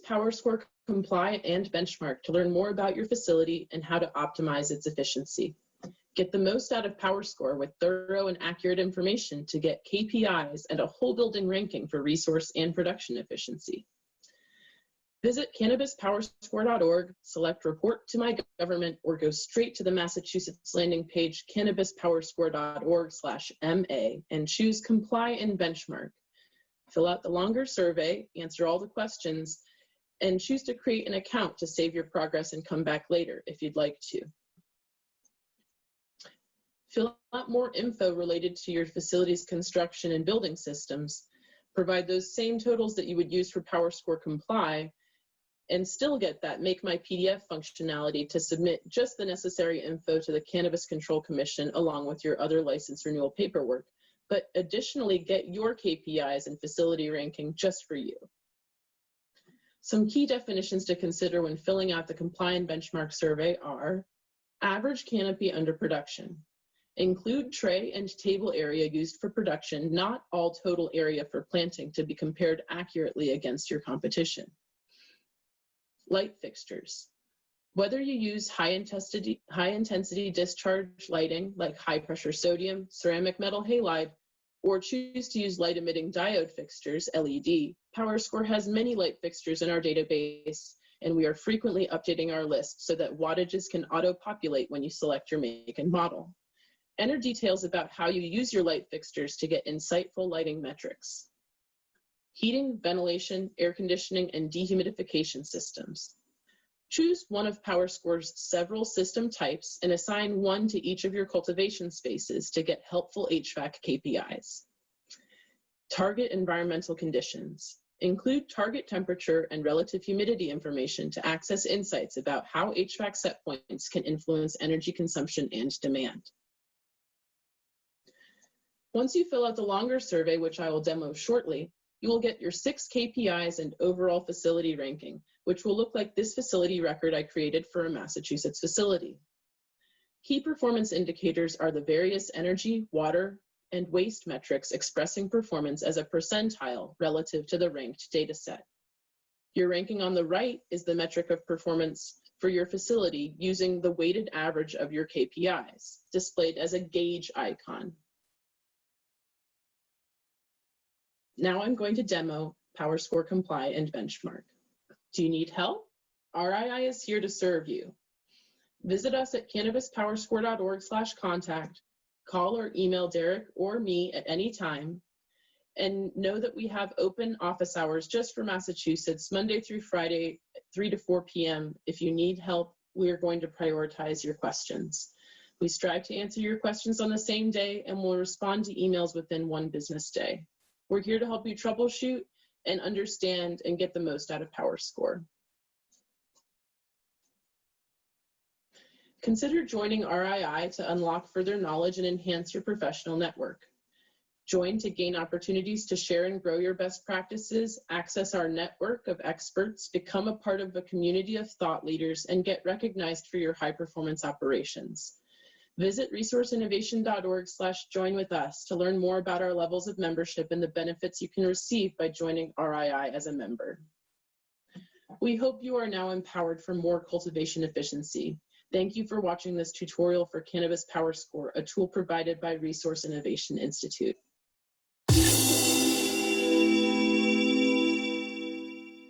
PowerScore Comply and Benchmark to learn more about your facility and how to optimize its efficiency. Get the most out of PowerScore with thorough and accurate information to get KPIs and a whole building ranking for resource and production efficiency. Visit CannabisPowerScore.org, select Report to My Government, or go straight to the Massachusetts landing page, CannabisPowerScore.org/MA, and choose Comply and Benchmark. Fill out the longer survey, answer all the questions, and choose to create an account to save your progress and come back later if you'd like to. Fill out more info related to your facility's construction and building systems. Provide those same totals that you would use for PowerScore Comply, and still get that Make My PDF functionality to submit just the necessary info to the Cannabis Control Commission along with your other license renewal paperwork, but additionally get your KPIs and facility ranking just for you. Some key definitions to consider when filling out the Comply and Benchmark survey are average canopy under production. Include tray and table area used for production, not all total area for planting, to be compared accurately against your competition. Light fixtures. Whether you use high intensity discharge lighting like high pressure sodium, ceramic metal halide, or choose to use light emitting diode fixtures, LED, PowerScore has many light fixtures in our database, and we are frequently updating our list so that wattages can auto-populate when you select your make and model. Enter details about how you use your light fixtures to get insightful lighting metrics. Heating, ventilation, air conditioning, and dehumidification systems. Choose one of PowerScore's several system types and assign one to each of your cultivation spaces to get helpful HVAC KPIs. Target environmental conditions. Include target temperature and relative humidity information to access insights about how HVAC set points can influence energy consumption and demand. Once you fill out the longer survey, which I will demo shortly, you will get your 6 KPIs and overall facility ranking, which will look like this facility record I created for a Massachusetts facility. Key performance indicators are the various energy, water, and waste metrics expressing performance as a percentile relative to the ranked data set. Your ranking on the right is the metric of performance for your facility using the weighted average of your KPIs, displayed as a gauge icon. Now I'm going to demo PowerScore Comply and Benchmark. Do you need help? RII is here to serve you. Visit us at CannabisPowerScore.org/contact, call or email Derek or me at any time, and know that we have open office hours just for Massachusetts, Monday through Friday, 3 to 4 p.m. If you need help, we are going to prioritize your questions. We strive to answer your questions on the same day and will respond to emails within 1 business day. We're here to help you troubleshoot and understand and get the most out of PowerScore. Consider joining RII to unlock further knowledge and enhance your professional network. Join to gain opportunities to share and grow your best practices, access our network of experts, become a part of a community of thought leaders, and get recognized for your high-performance operations. Visit resourceinnovation.org/join with us to learn more about our levels of membership and the benefits you can receive by joining RII as a member. We hope you are now empowered for more cultivation efficiency. Thank you for watching this tutorial for Cannabis PowerScore, a tool provided by Resource Innovation Institute.